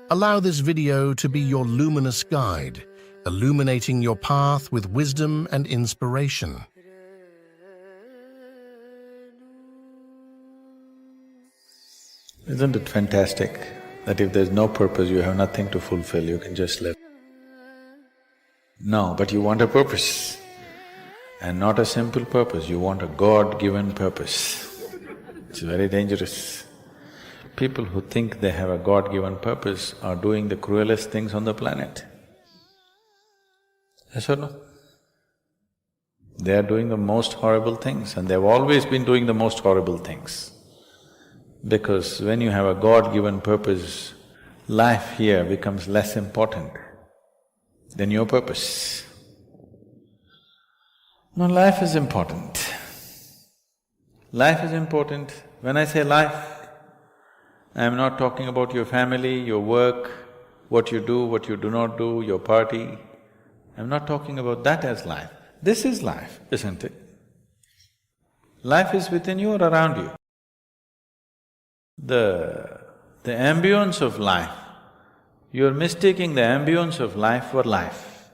Allow this video to be your luminous guide, illuminating your path with wisdom and inspiration. Isn't it fantastic that if there's no purpose, you have nothing to fulfill, you can just live? No, but you want a purpose. And not a simple purpose, you want a God-given purpose. It's very dangerous. People who think they have a God-given purpose are doing the cruelest things on the planet. Yes or no? They are doing the most horrible things and they've always been doing the most horrible things. Because when you have a God-given purpose, life here becomes less important than your purpose. No, life is important. Life is important. When I say life, I am not talking about your family, your work, what you do not do, your party. I'm not talking about that as life. This is life, isn't it? Life is within you or around you. The ambience of life, you're mistaking the ambience of life for life.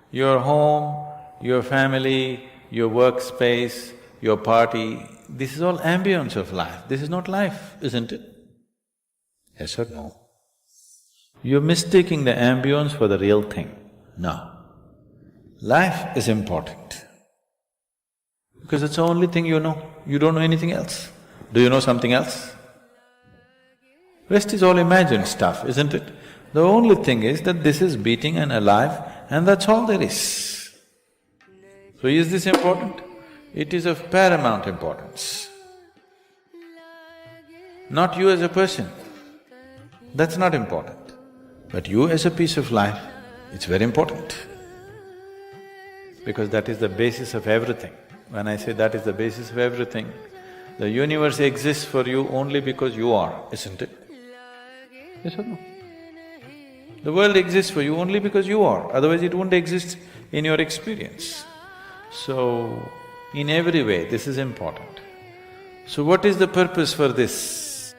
Your home, your family, your workspace, your party, this is all ambience of life. This is not life, isn't it? Yes or no? You're mistaking the ambience for the real thing. No. Life is important. Because it's the only thing you know. You don't know anything else. Do you know something else? Rest is all imagined stuff, isn't it? The only thing is that this is beating and alive and that's all there is. So is this important? It is of paramount importance. Not you as a person, that's not important. But you as a piece of life, it's very important. Because that is the basis of everything. When I say that is the basis of everything, the universe exists for you only because you are, isn't it? Yes or no? The world exists for you only because you are, otherwise it wouldn't exist in your experience. So, in every way, this is important. So what is the purpose for this?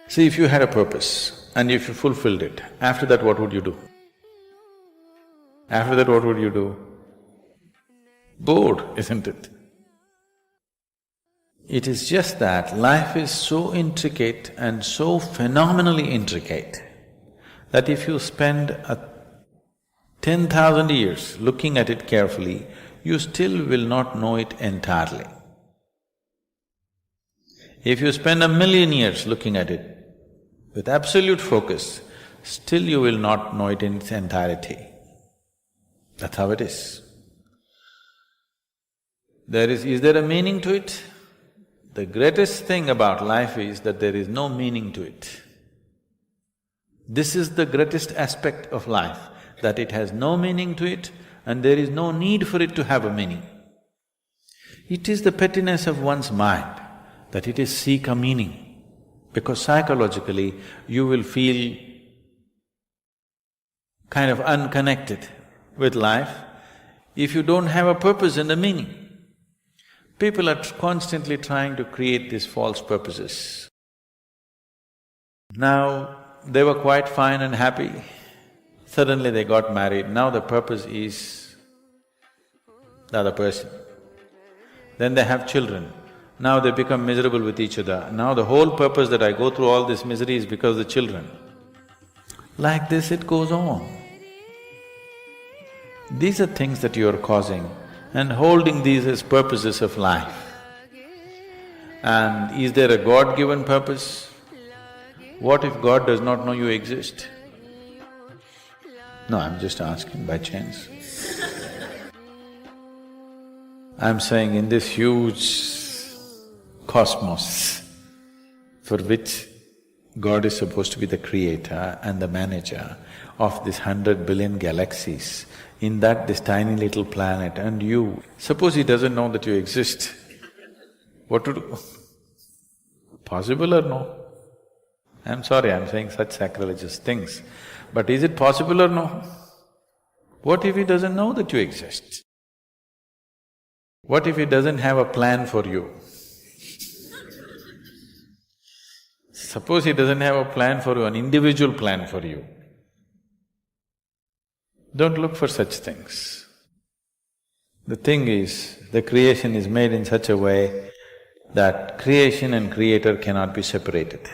See, if you had a purpose and if you fulfilled it, after that what would you do? After that what would you do? Bored, isn't it? It is just that life is so intricate and so phenomenally intricate that if you spend 10,000 years looking at it carefully, you still will not know it entirely. If you spend 1,000,000 years looking at it with absolute focus, still you will not know it in its entirety. That's how it is. Is there a meaning to it? The greatest thing about life is that there is no meaning to it. This is the greatest aspect of life, that it has no meaning to it and there is no need for it to have a meaning. It is the pettiness of one's mind that it is seek a meaning, because psychologically you will feel kind of unconnected with life if you don't have a purpose and a meaning. People are constantly trying to create these false purposes. Now, they were quite fine and happy. Suddenly they got married, now the purpose is the other person. Then they have children, now they become miserable with each other. Now the whole purpose that I go through all this misery is because of the children. Like this it goes on. These are things that you are causing and holding these as purposes of life. And is there a God-given purpose? What if God does not know you exist? No, I'm just asking by chance. I'm saying in this huge cosmos for which God is supposed to be the creator and the manager of this 100 billion galaxies, in that this tiny little planet and you, suppose he doesn't know that you exist, what to do? Possible or no? I'm sorry, I'm saying such sacrilegious things, but is it possible or no? What if he doesn't know that you exist? What if he doesn't have a plan for you? Suppose he doesn't have a plan for you, an individual plan for you. Don't look for such things. The thing is, the creation is made in such a way that creation and creator cannot be separated.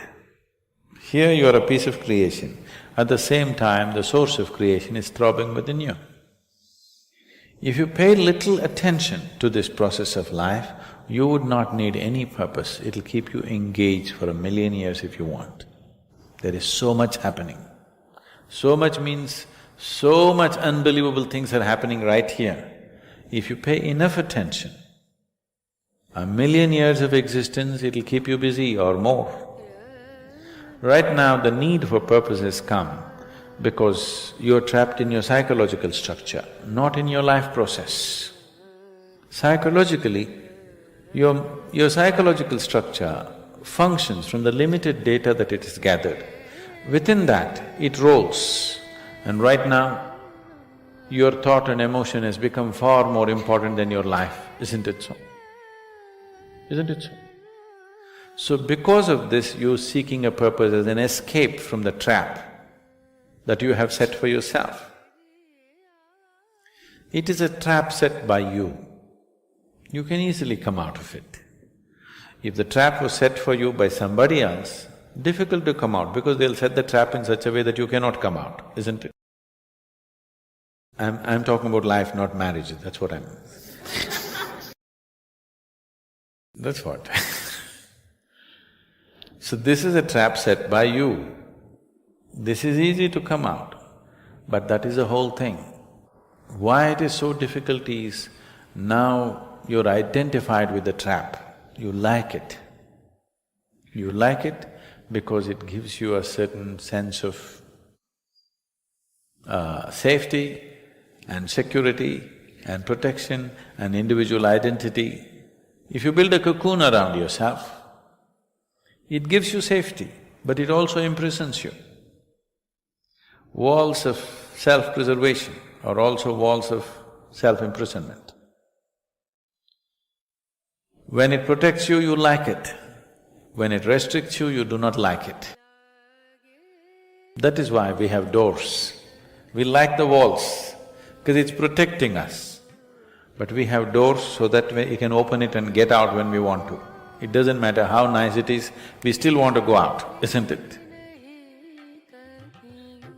Here you are a piece of creation, at the same time the source of creation is throbbing within you. If you pay little attention to this process of life, you would not need any purpose, it'll keep you engaged for 1,000,000 years if you want. There is so much happening. So much means so much unbelievable things are happening right here. If you pay enough attention, 1,000,000 years of existence, it'll keep you busy or more. Right now, the need for purpose has come because you're trapped in your psychological structure, not in your life process. Psychologically, your psychological structure functions from the limited data that it has gathered. Within that, it rolls. And right now, your thought and emotion has become far more important than your life, isn't it so? Isn't it so? So because of this, you're seeking a purpose as an escape from the trap that you have set for yourself. It is a trap set by you. You can easily come out of it. If the trap was set for you by somebody else, difficult to come out because they'll set the trap in such a way that you cannot come out, isn't it? I'm talking about life, not marriage, that's what I'm… That's what. So this is a trap set by you. This is easy to come out, but that is the whole thing. Why it is so difficult is, now you're identified with the trap, you like it. You like it because it gives you a certain sense of safety and security and protection and individual identity. If you build a cocoon around yourself, it gives you safety, but it also imprisons you. Walls of self-preservation are also walls of self-imprisonment. When it protects you, you like it. When it restricts you, you do not like it. That is why we have doors. We like the walls, because it's protecting us. But we have doors so that we can open it and get out when we want to. It doesn't matter how nice it is, we still want to go out, isn't it?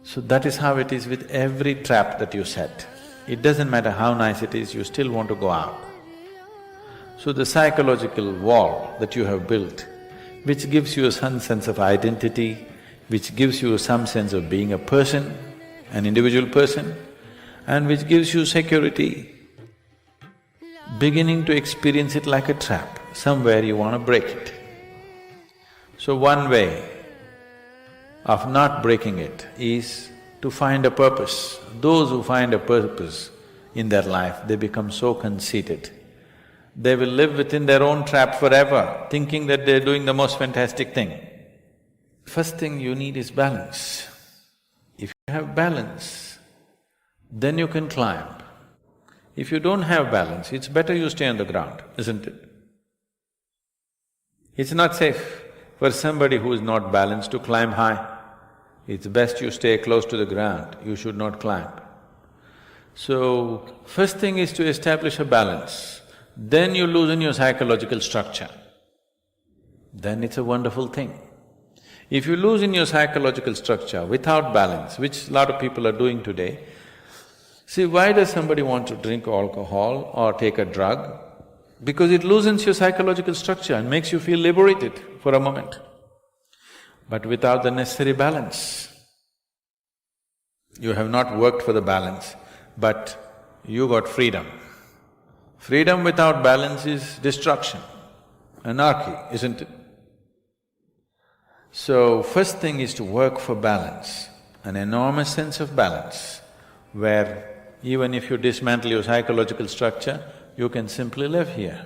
So that is how it is with every trap that you set. It doesn't matter how nice it is, you still want to go out. So the psychological wall that you have built, which gives you some sense of identity, which gives you some sense of being a person, an individual person, and which gives you security, beginning to experience it like a trap, somewhere you want to break it. So one way of not breaking it is to find a purpose. Those who find a purpose in their life, they become so conceited. They will live within their own trap forever, thinking that they're doing the most fantastic thing. First thing you need is balance. If you have balance, then you can climb. If you don't have balance, it's better you stay on the ground, isn't it? It's not safe for somebody who is not balanced to climb high. It's best you stay close to the ground, you should not climb. So, first thing is to establish a balance, then you loosen your psychological structure. Then it's a wonderful thing. If you loosen your psychological structure without balance, which a lot of people are doing today, see, why does somebody want to drink alcohol or take a drug? Because it loosens your psychological structure and makes you feel liberated for a moment. But without the necessary balance, you have not worked for the balance, but you got freedom. Freedom without balance is destruction, anarchy, isn't it? So, first thing is to work for balance, an enormous sense of balance, where even if you dismantle your psychological structure, you can simply live here.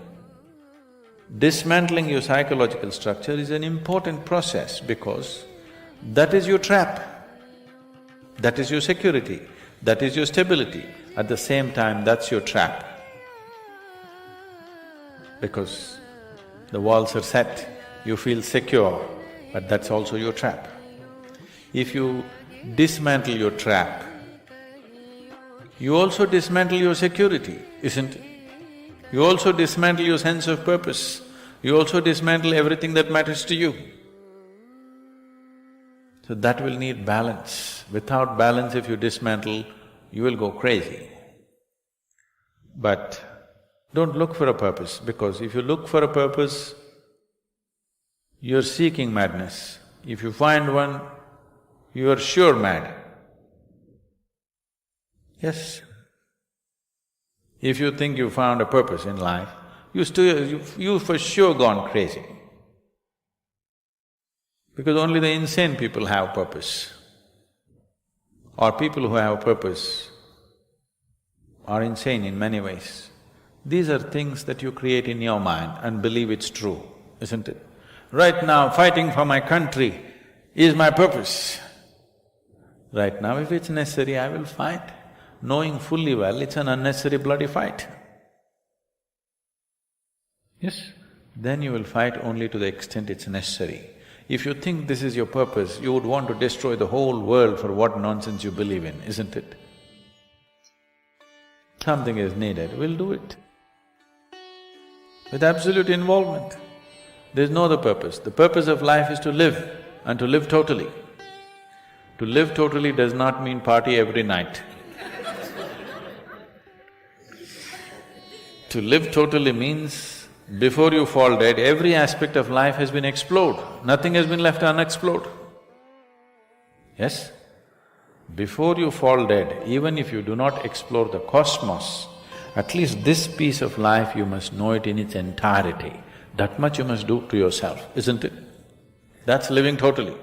Dismantling your psychological structure is an important process because that is your trap, that is your security, that is your stability. At the same time, that's your trap. Because the walls are set, you feel secure, but that's also your trap. If you dismantle your trap, you also dismantle your security, isn't it? You also dismantle your sense of purpose. You also dismantle everything that matters to you. So that will need balance. Without balance, if you dismantle, you will go crazy. But don't look for a purpose, because if you look for a purpose, you're seeking madness. If you find one, you are sure mad. Yes. If you think you found a purpose in life, you for sure gone crazy. Because only the insane people have purpose. Or people who have purpose are insane in many ways. These are things that you create in your mind and believe it's true, isn't it? Right now, fighting for my country is my purpose. Right now, if it's necessary, I will fight, knowing fully well it's an unnecessary bloody fight. Yes, then you will fight only to the extent it's necessary. If you think this is your purpose, you would want to destroy the whole world for what nonsense you believe in, isn't it? Something is needed, we'll do it. With absolute involvement. There's no other purpose. The purpose of life is to live, and to live totally. To live totally does not mean party every night. To live totally means, before you fall dead, every aspect of life has been explored, nothing has been left unexplored. Yes? Before you fall dead, even if you do not explore the cosmos, at least this piece of life you must know it in its entirety. That much you must do to yourself, isn't it? That's living totally.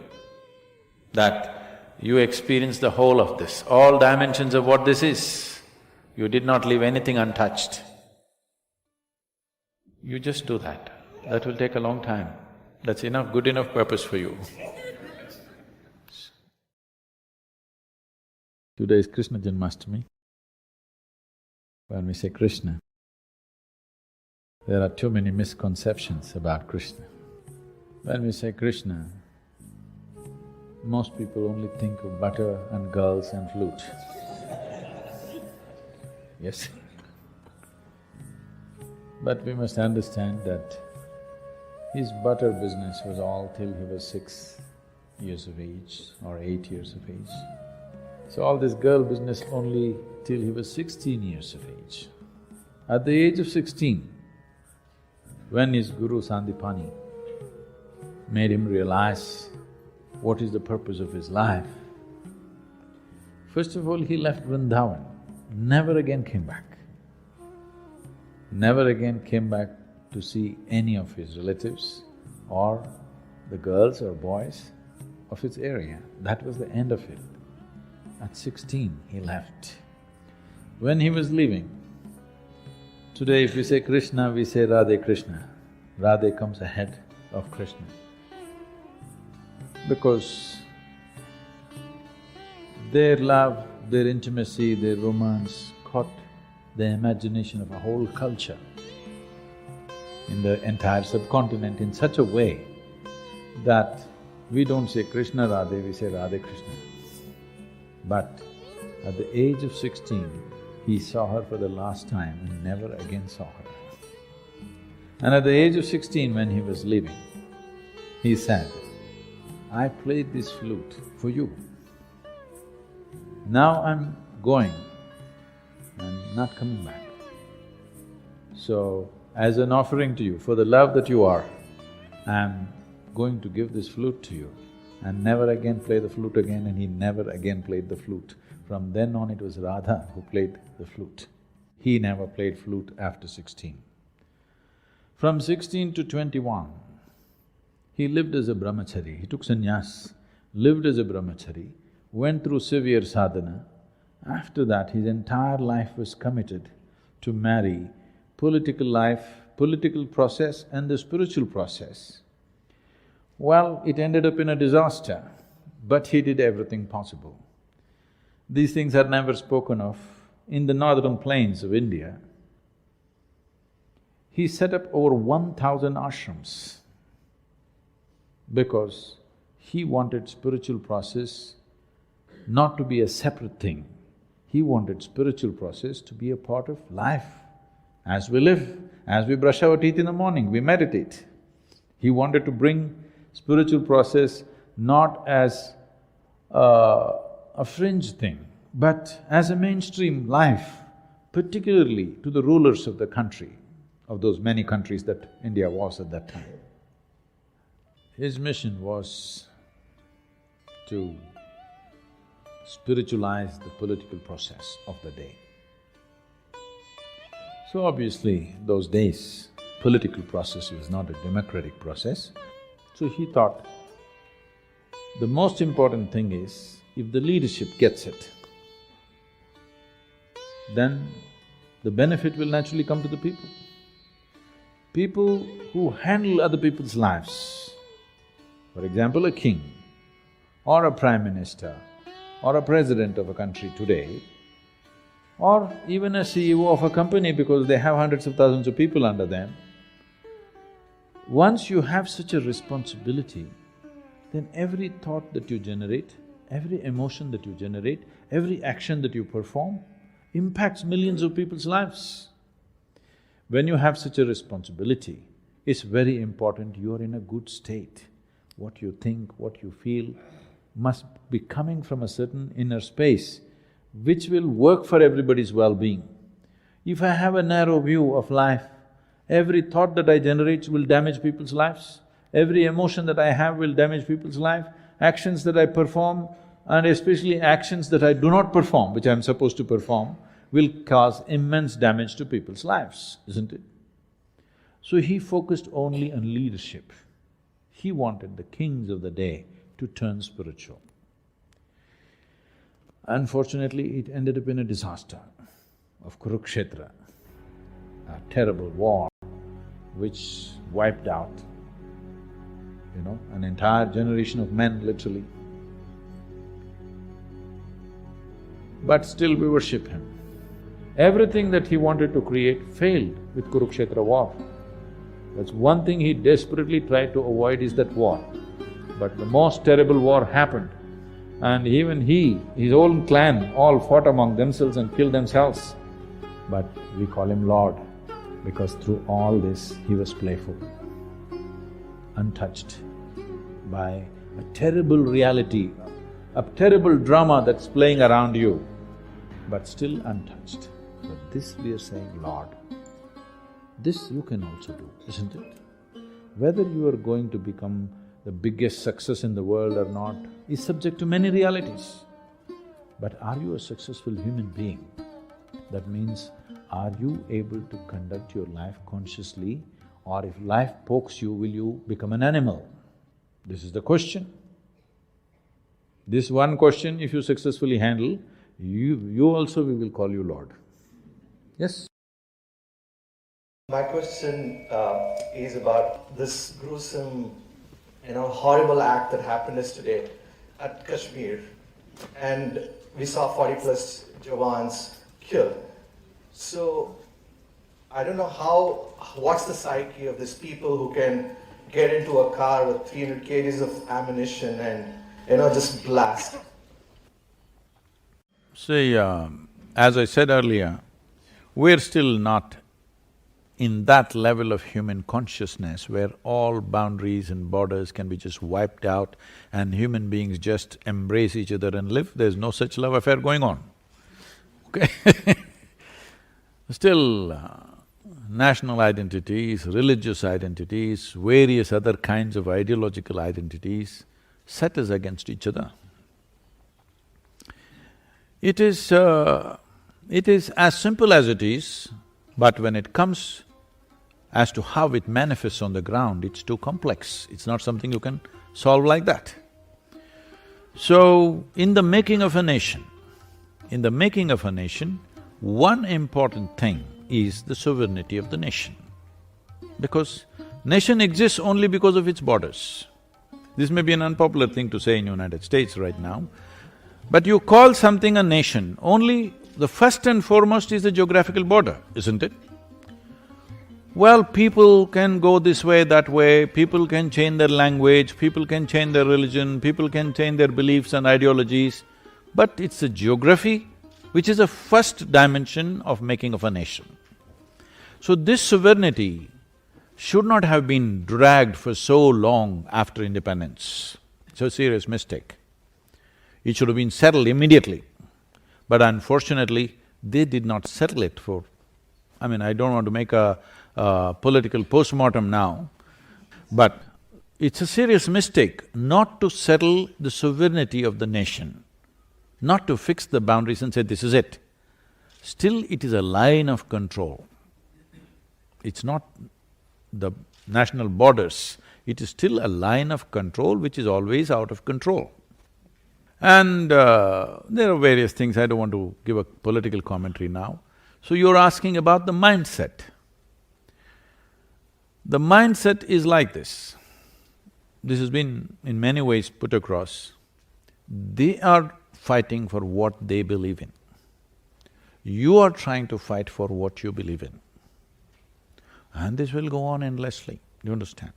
That you experience the whole of this, all dimensions of what this is. You did not leave anything untouched. You just do that. That will take a long time. That's enough, good enough purpose for you. Today is Krishna Janmashtami. When we say Krishna, there are too many misconceptions about Krishna. When we say Krishna, most people only think of butter and girls and flute. Yes? But we must understand that his butter business was all till he was 6 years of age or 8 years of age. So all this girl business only till he was 16 years of age. At the age of 16, when his guru Sandipani made him realize what is the purpose of his life, first of all he left Vrindavan, never again came back. Never again came back to see any of his relatives or the girls or boys of his area. That was the end of it. At 16, he left. When he was leaving, today if we say Krishna, we say Radhe Krishna. Radhe comes ahead of Krishna. Because their love, their intimacy, their romance caught the imagination of a whole culture in the entire subcontinent in such a way that we don't say Krishna Radhe, we say Radhe Krishna. But at the age of 16, he saw her for the last time and never again saw her. And at the age of 16, when he was leaving, he said, I played this flute for you. Now I'm going and not coming back. So, as an offering to you, for the love that you are, I'm going to give this flute to you and never again play the flute again, and he never again played the flute. From then on it was Radha who played the flute. He never played flute after 16. From 16 to 21, he lived as a brahmachari, he took sannyas, lived as a brahmachari, went through severe sadhana. After that, his entire life was committed to marry political life, political process and the spiritual process. Well, it ended up in a disaster, but he did everything possible. These things are never spoken of. In the northern plains of India, he set up over 1,000 ashrams because He wanted spiritual process not to be a separate thing. He wanted spiritual process to be a part of life. As we live, as we brush our teeth in the morning, we meditate. He wanted to bring spiritual process not as a fringe thing, but as a mainstream life, particularly to the rulers of the country, of those many countries that India was at that time. His mission was to spiritualize the political process of the day. So obviously, those days, political process was not a democratic process. So he thought, the most important thing is, if the leadership gets it, then the benefit will naturally come to the people. People who handle other people's lives, for example, a king or a prime minister or a president of a country today, or even a CEO of a company because they have hundreds of thousands of people under them, once you have such a responsibility, then every thought that you generate, every emotion that you generate, every action that you perform impacts millions of people's lives. When you have such a responsibility, it's very important you're in a good state. What you think, what you feel must be coming from a certain inner space which will work for everybody's well-being. If I have a narrow view of life, every thought that I generate will damage people's lives, every emotion that I have will damage people's life, actions that I perform and especially actions that I do not perform, which I'm supposed to perform, will cause immense damage to people's lives, isn't it? So he focused only on leadership. He wanted the kings of the day to turn spiritual. Unfortunately, it ended up in a disaster of Kurukshetra, a terrible war which wiped out, an entire generation of men, literally. But still we worship him. Everything that he wanted to create failed with Kurukshetra war. That's one thing he desperately tried to avoid is that war. But the most terrible war happened, and even his own clan all fought among themselves and killed themselves. But we call him Lord, because through all this he was playful, untouched by a terrible reality, a terrible drama that's playing around you, but still untouched. But this we are saying, Lord, this you can also do, isn't it? Whether you are going to become the biggest success in the world or not is subject to many realities. But are you a successful human being? That means, are you able to conduct your life consciously, or if life pokes you, will you become an animal? This is the question. This one question, if you successfully handle, you also we will call you Lord. Yes? My question is about this gruesome, horrible act that happened yesterday at Kashmir, and we saw 40+ Jawans killed. So, I don't know what's the psyche of these people who can get into a car with 300 kgs of ammunition and, just blast. See, as I said earlier, we're still not in that level of human consciousness where all boundaries and borders can be just wiped out and human beings just embrace each other and live. There's no such love affair going on, okay? Still, national identities, religious identities, various other kinds of ideological identities set us against each other. It is as simple as it is, but when it comes as to how it manifests on the ground, it's too complex. It's not something you can solve like that. So, in the making of a nation, one important thing is the sovereignty of the nation. Because nation exists only because of its borders. This may be an unpopular thing to say in United States right now, but you call something a nation, only the first and foremost is the geographical border, isn't it? Well, people can go this way, that way, people can change their language, people can change their religion, people can change their beliefs and ideologies, but it's the geography which is the first dimension of making of a nation. So this sovereignty should not have been dragged for so long after independence. It's a serious mistake. It should have been settled immediately. But unfortunately, they did not settle it for… I don't want to make a political postmortem now, but it's a serious mistake not to settle the sovereignty of the nation, not to fix the boundaries and say, this is it. Still, it is a line of control. It's not the national borders, it is still a line of control which is always out of control. And there are various things, I don't want to give a political commentary now. So you're asking about the mindset. The mindset is like this. This has been in many ways put across. They are fighting for what they believe in. You are trying to fight for what you believe in. And this will go on endlessly, you understand?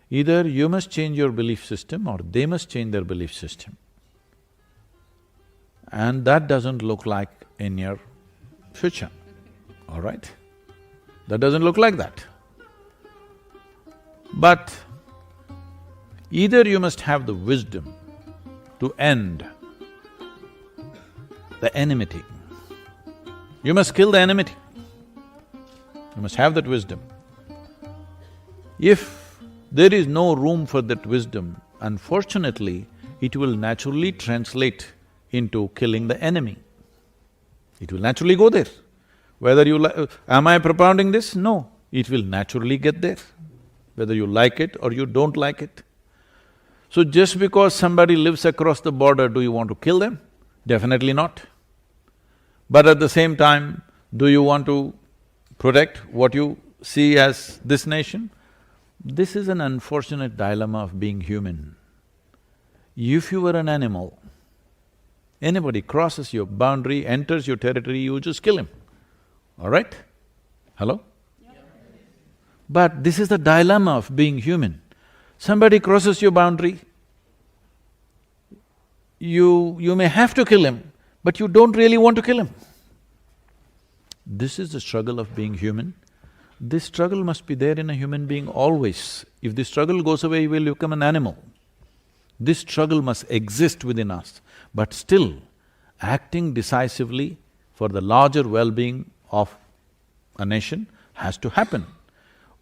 Either you must change your belief system or they must change their belief system. And that doesn't look like in your future, all right? That doesn't look like that. But either you must have the wisdom to end the enmity. You must kill the enmity. You must have that wisdom. If there is no room for that wisdom, unfortunately, it will naturally translate into killing the enemy. It will naturally go there. Whether you am I propounding this? No, it will naturally get there, whether you like it or you don't like it. So just because somebody lives across the border, do you want to kill them? Definitely not. But at the same time, do you want to protect what you see as this nation? This is an unfortunate dilemma of being human. If you were an animal, anybody crosses your boundary, enters your territory, you just kill him, all right? Hello? But this is the dilemma of being human. Somebody crosses your boundary, you may have to kill him, but you don't really want to kill him. This is the struggle of being human. This struggle must be there in a human being always. If this struggle goes away, you will become an animal. This struggle must exist within us, but still, acting decisively for the larger well-being of a nation has to happen.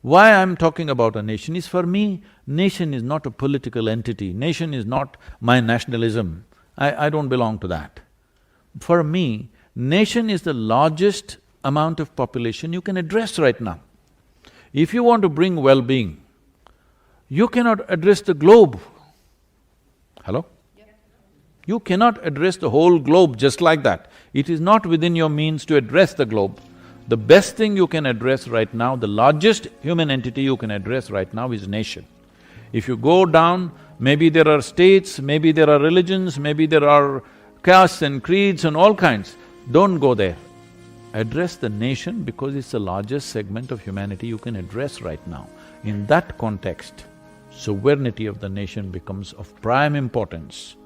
Why I'm talking about a nation is, for me, nation is not a political entity, nation is not my nationalism, I don't belong to that. For me, nation is the largest amount of population you can address right now. If you want to bring well-being, you cannot address the globe. Hello? You cannot address the whole globe just like that. It is not within your means to address the globe. The best thing you can address right now, the largest human entity you can address right now is nation. If you go down, maybe there are states, maybe there are religions, maybe there are castes and creeds and all kinds. Don't go there. Address the nation because it's the largest segment of humanity you can address right now. In that context, sovereignty of the nation becomes of prime importance.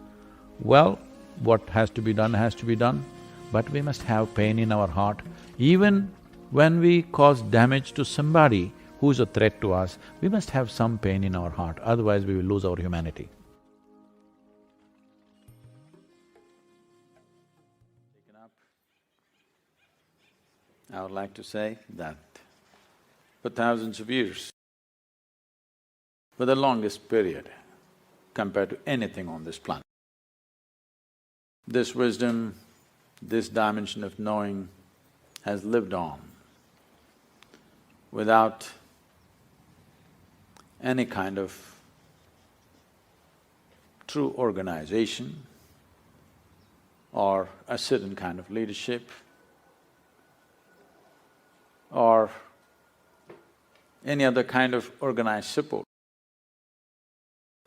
Well, what has to be done, but we must have pain in our heart. Even when we cause damage to somebody who is a threat to us, we must have some pain in our heart, otherwise we will lose our humanity. I would like to say that for thousands of years, for the longest period compared to anything on this planet, this wisdom, this dimension of knowing has lived on without any kind of true organization or a certain kind of leadership or any other kind of organized support.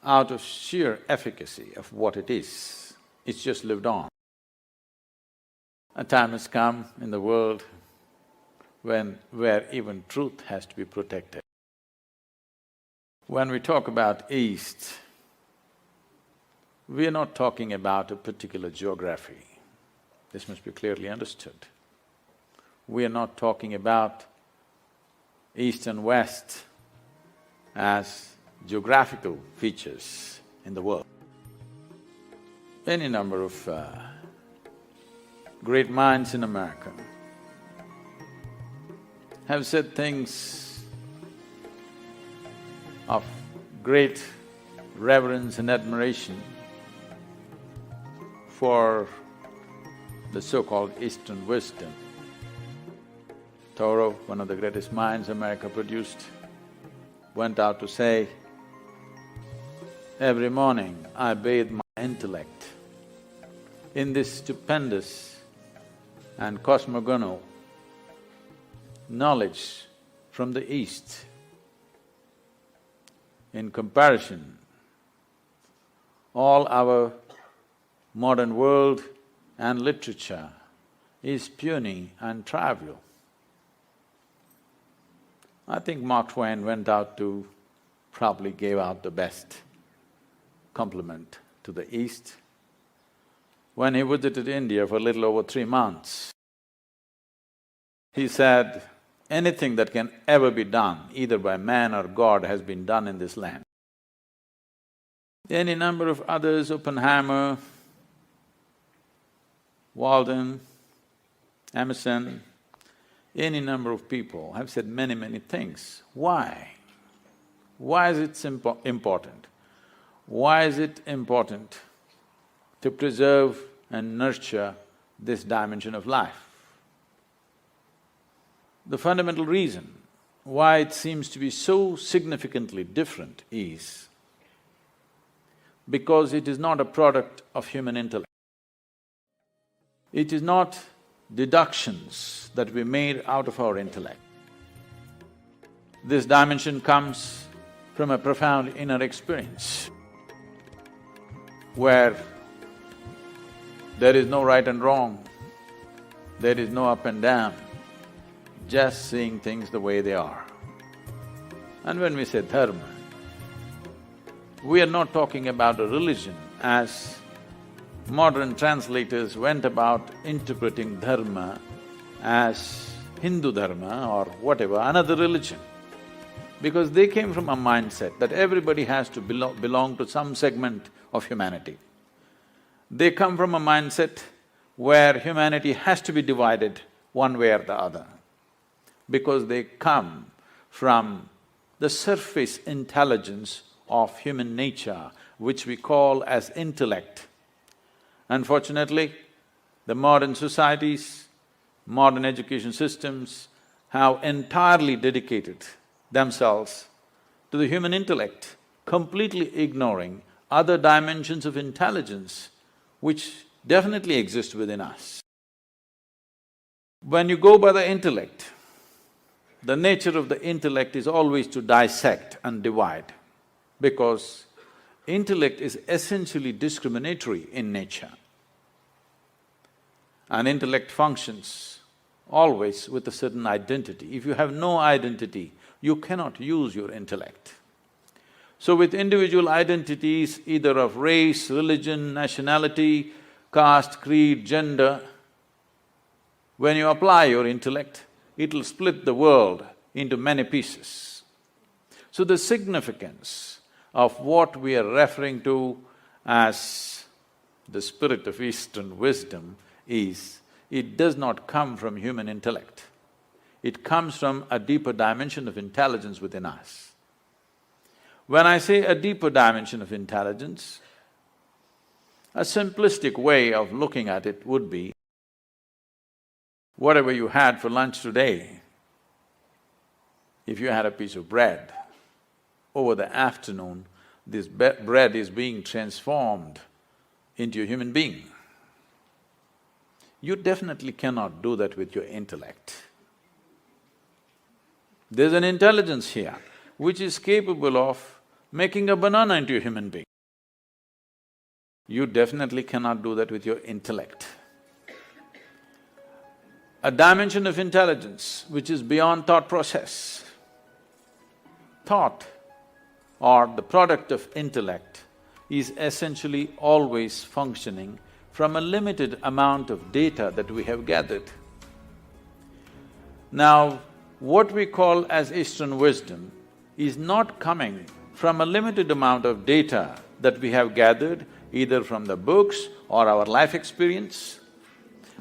Out of sheer efficacy of what it is, it's just lived on. A time has come in the world where even truth has to be protected. When we talk about East, we are not talking about a particular geography. This must be clearly understood. We are not talking about East and West as geographical features in the world. Any number of great minds in America have said things of great reverence and admiration for the so-called Eastern wisdom. Thoreau, one of the greatest minds America produced, went out to say, "Every morning I bathe my intellect in this stupendous and cosmogonal knowledge from the East. In comparison, all our modern world and literature is puny and trivial." I think Mark Twain went out to probably gave out the best compliment to the East when he visited India for a little over 3 months. He said, anything that can ever be done, either by man or God, has been done in this land. Any number of others, Oppenheimer, Walden, Emerson, any number of people have said many things. Why? Why is it important? Why is it important to preserve and nurture this dimension of life? The fundamental reason why it seems to be so significantly different is because it is not a product of human intellect. It is not deductions that we made out of our intellect. This dimension comes from a profound inner experience where there is no right and wrong, there is no up and down, just seeing things the way they are. And when we say dharma, we are not talking about a religion as modern translators went about interpreting dharma as Hindu dharma or whatever, another religion. Because they came from a mindset that everybody has to belong to some segment of humanity. They come from a mindset where humanity has to be divided one way or the other, because they come from the surface intelligence of human nature, which we call as intellect. Unfortunately, the modern societies, modern education systems have entirely dedicated themselves to the human intellect, completely ignoring other dimensions of intelligence which definitely exist within us. When you go by the intellect, the nature of the intellect is always to dissect and divide, because intellect is essentially discriminatory in nature. And intellect functions always with a certain identity. If you have no identity, you cannot use your intellect. So with individual identities, either of race, religion, nationality, caste, creed, gender, when you apply your intellect, it'll split the world into many pieces. So the significance of what we are referring to as the spirit of Eastern wisdom is, it does not come from human intellect. It comes from a deeper dimension of intelligence within us. When I say a deeper dimension of intelligence, a simplistic way of looking at it would be, whatever you had for lunch today, if you had a piece of bread, over the afternoon, this bread is being transformed into a human being. You definitely cannot do that with your intellect. There's an intelligence here which is capable of making a banana into a human being. You definitely cannot do that with your intellect. a dimension of intelligence which is beyond thought process. Thought, or the product of intellect, is essentially always functioning from a limited amount of data that we have gathered. Now, what we call as Eastern wisdom is not coming from a limited amount of data that we have gathered either from the books or our life experience,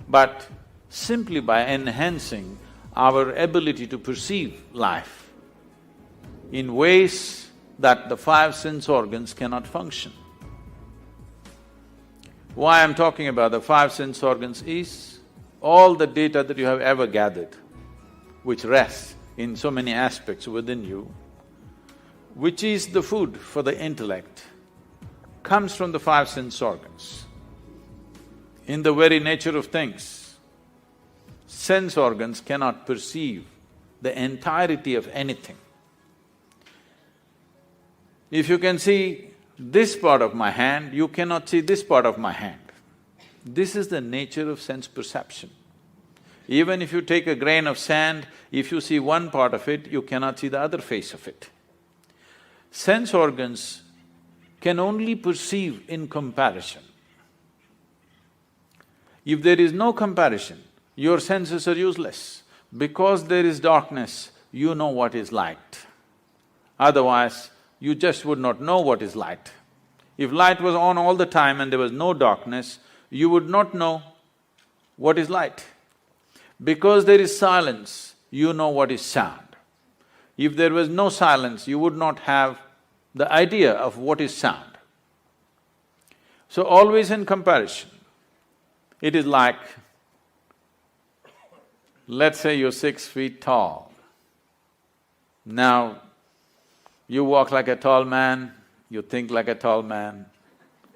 but simply by enhancing our ability to perceive life in ways that the five sense organs cannot function. Why I'm talking about the five sense organs is all the data that you have ever gathered, which rests in so many aspects within you, which is the food for the intellect, comes from the five sense organs. In the very nature of things, sense organs cannot perceive the entirety of anything. If you can see this part of my hand, you cannot see this part of my hand. This is the nature of sense perception. Even if you take a grain of sand, if you see one part of it, you cannot see the other face of it. Sense organs can only perceive in comparison. If there is no comparison, your senses are useless. Because there is darkness, you know what is light. Otherwise, you just would not know what is light. If light was on all the time and there was no darkness, you would not know what is light. Because there is silence, you know what is sound. If there was no silence, you would not have the idea of what is sound. So always in comparison, it is like, let's say you're 6 feet tall. Now, you walk like a tall man, you think like a tall man,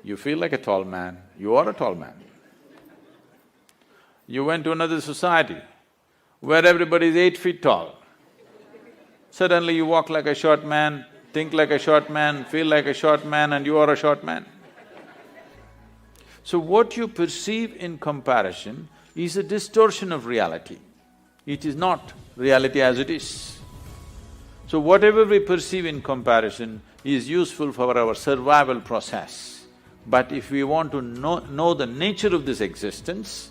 you feel like a tall man, you are a tall man. You went to another society where everybody is 8 feet tall. Suddenly you walk like a short man, think like a short man, feel like a short man, and you are a short man. So what you perceive in comparison is a distortion of reality. It is not reality as it is. So whatever we perceive in comparison is useful for our survival process. But if we want to know the nature of this existence,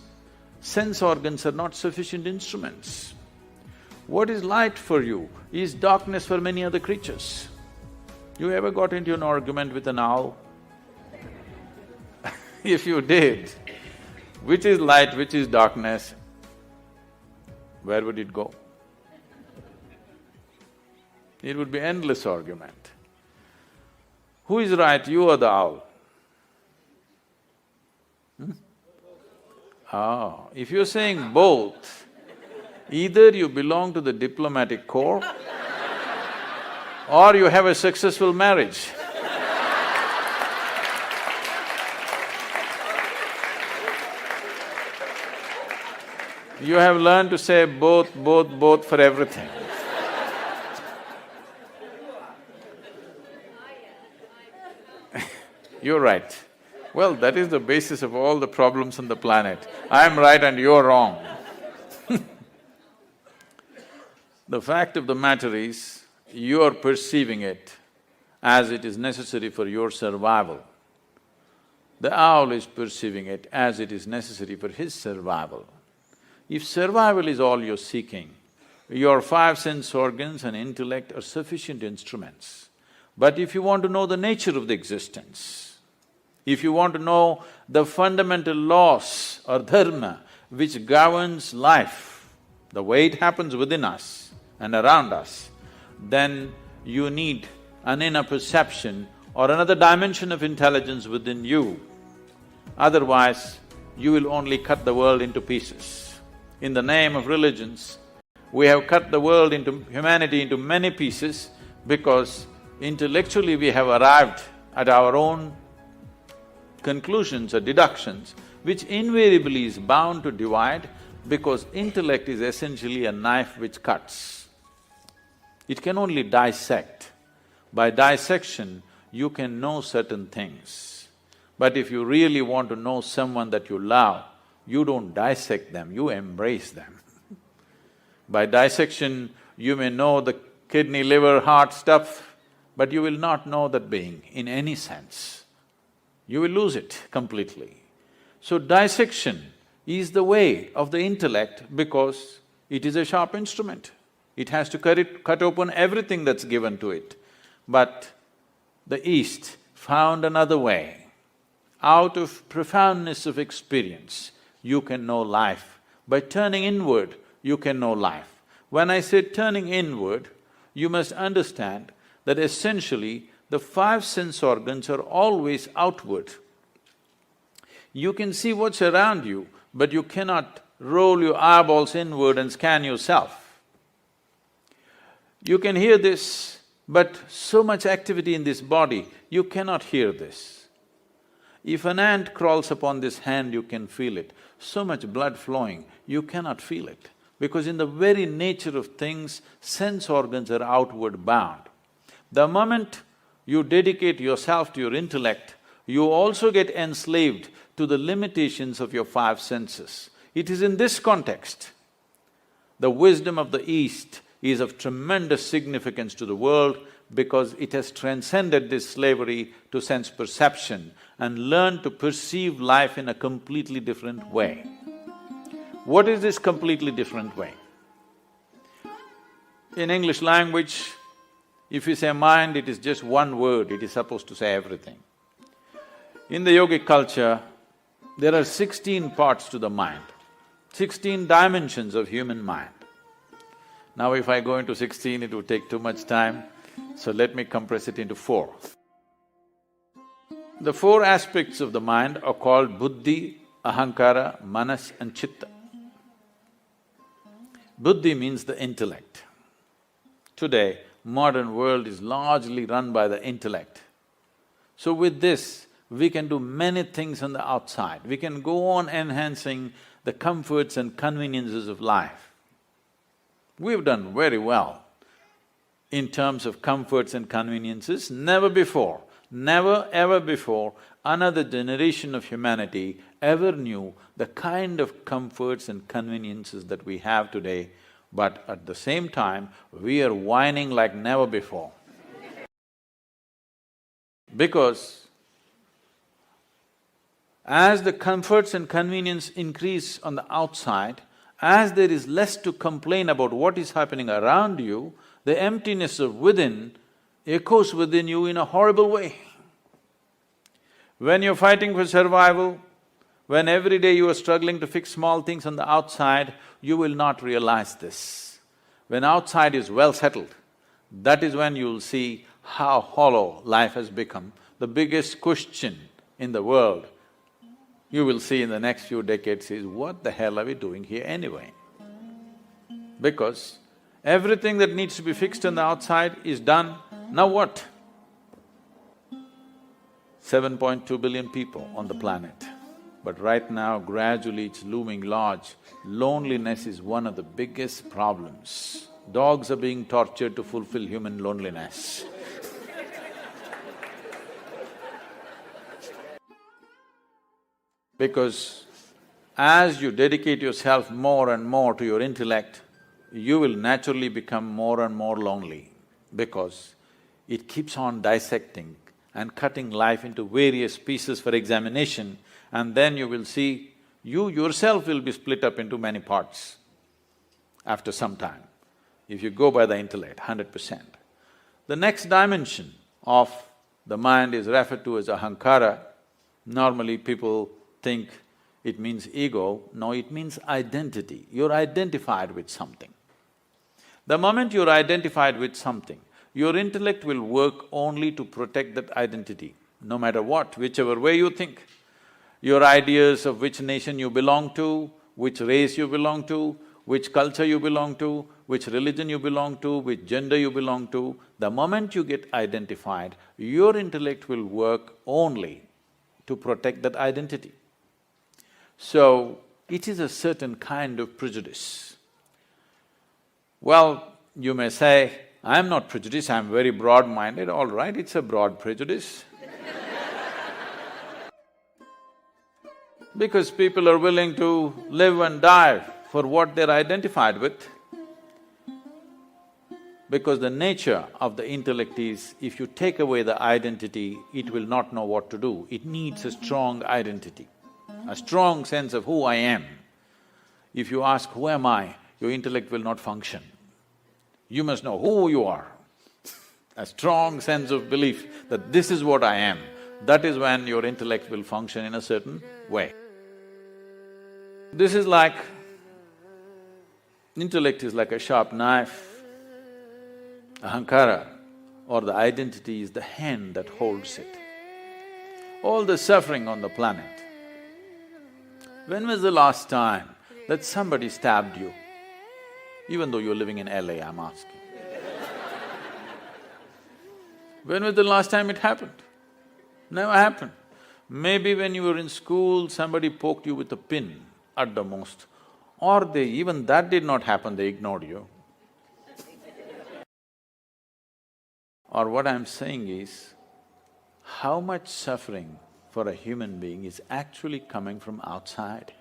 sense organs are not sufficient instruments. What is light for you is darkness for many other creatures. You ever got into an argument with an owl? If you did, which is light, which is darkness, where would it go? It would be endless argument. Who is right, you or the owl? Oh, if you're saying both, either you belong to the diplomatic corps or you have a successful marriage. You have learned to say both, both for everything. You're right. Well, that is the basis of all the problems on the planet. I'm right and you're wrong. The fact of the matter is, you're perceiving it as it is necessary for your survival. The owl is perceiving it as it is necessary for his survival. If survival is all you're seeking, your five sense organs and intellect are sufficient instruments. But if you want to know the nature of the existence, if you want to know the fundamental laws or dharma which governs life, the way it happens within us and around us, then you need an inner perception or another dimension of intelligence within you. Otherwise, you will only cut the world into pieces. In the name of religions, we have cut the world into… humanity into many pieces because intellectually we have arrived at our own conclusions or deductions, which invariably is bound to divide because intellect is essentially a knife which cuts. It can only dissect. By dissection, you can know certain things. But if you really want to know someone that you love, you don't dissect them, you embrace them. By dissection, you may know the kidney, liver, heart stuff, but you will not know that being in any sense. You will lose it completely. So dissection is the way of the intellect because it is a sharp instrument. It has to cut open everything that's given to it. But the East found another way. Out of profoundness of experience, you can know life. By turning inward, you can know life. When I say turning inward, you must understand that essentially the five sense organs are always outward. You can see what's around you, but you cannot roll your eyeballs inward and scan yourself. You can hear this, but so much activity in this body, you cannot hear this. If an ant crawls upon this hand, you can feel it. So much blood flowing, you cannot feel it. Because in the very nature of things, sense organs are outward bound. The moment you dedicate yourself to your intellect, you also get enslaved to the limitations of your five senses. It is in this context, the wisdom of the East is of tremendous significance to the world because it has transcended this slavery to sense perception and learned to perceive life in a completely different way. What is this completely different way? In English language, if you say mind, it is just one word, it is supposed to say everything. In the yogic culture, there are 16 parts to the mind, 16 dimensions of human mind. Now if I go into 16, it would take too much time, so let me compress it into 4. The 4 aspects of the mind are called buddhi, ahankara, manas and chitta. Buddhi means the intellect. Today, modern world is largely run by the intellect. So with this, we can do many things on the outside. We can go on enhancing the comforts and conveniences of life. We've done very well in terms of comforts and conveniences. Never before, never ever before, another generation of humanity ever knew the kind of comforts and conveniences that we have today, but at the same time, we are whining like never before. Because as the comforts and convenience increase on the outside, as there is less to complain about what is happening around you, the emptiness of within echoes within you in a horrible way. When you're fighting for survival, when every day you are struggling to fix small things on the outside, you will not realize this. When outside is well settled, that is when you'll see how hollow life has become. The biggest question in the world, you will see in the next few decades is, what the hell are we doing here anyway? Because everything that needs to be fixed on the outside is done, now what? 7.2 billion people on the planet. But right now, gradually it's looming large. Loneliness is one of the biggest problems. Dogs are being tortured to fulfill human loneliness. Because as you dedicate yourself more and more to your intellect, you will naturally become more and more lonely because it keeps on dissecting and cutting life into various pieces for examination, and then you will see you yourself will be split up into many parts after some time, if you go by the intellect, 100%. The next dimension of the mind is referred to as ahankara. Normally people think it means ego. No, it means identity. You're identified with something. The moment you're identified with something, your intellect will work only to protect that identity, no matter what, whichever way you think. Your ideas of which nation you belong to, which race you belong to, which culture you belong to, which religion you belong to, which gender you belong to, the moment you get identified, your intellect will work only to protect that identity. So, it is a certain kind of prejudice. Well, you may say, I'm not prejudiced, I'm very broad-minded. All right, it's a broad prejudice. Because people are willing to live and die for what they're identified with. Because the nature of the intellect is, if you take away the identity, it will not know what to do. It needs a strong identity, a strong sense of who I am. If you ask, who am I? Your intellect will not function. You must know who you are. A strong sense of belief that this is what I am, that is when your intellect will function in a certain way. This is like… intellect is like a sharp knife. Ahankara, or the identity, is the hand that holds it. All the suffering on the planet. When was the last time that somebody stabbed you? Even though you're living in LA, I'm asking. When was the last time it happened? Never happened. Maybe when you were in school, somebody poked you with a pin at the most, or even that did not happen, they ignored you. Or what I'm saying is, how much suffering for a human being is actually coming from outside?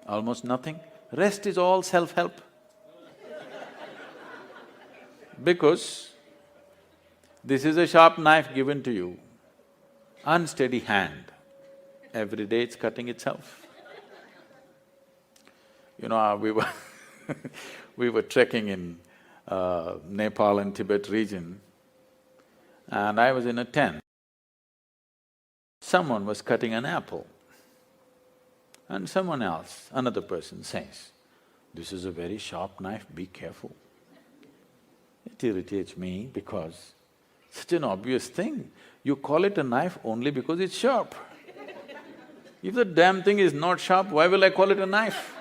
Almost nothing. Rest is all self-help. Because this is a sharp knife given to you, unsteady hand, every day it's cutting itself. You know, we were trekking in Nepal and Tibet region, and I was in a tent. Someone was cutting an apple, and someone else, another person says, "This is a very sharp knife, be careful." It irritates me because such an obvious thing, you call it a knife only because it's sharp. If the damn thing is not sharp, why will I call it a knife?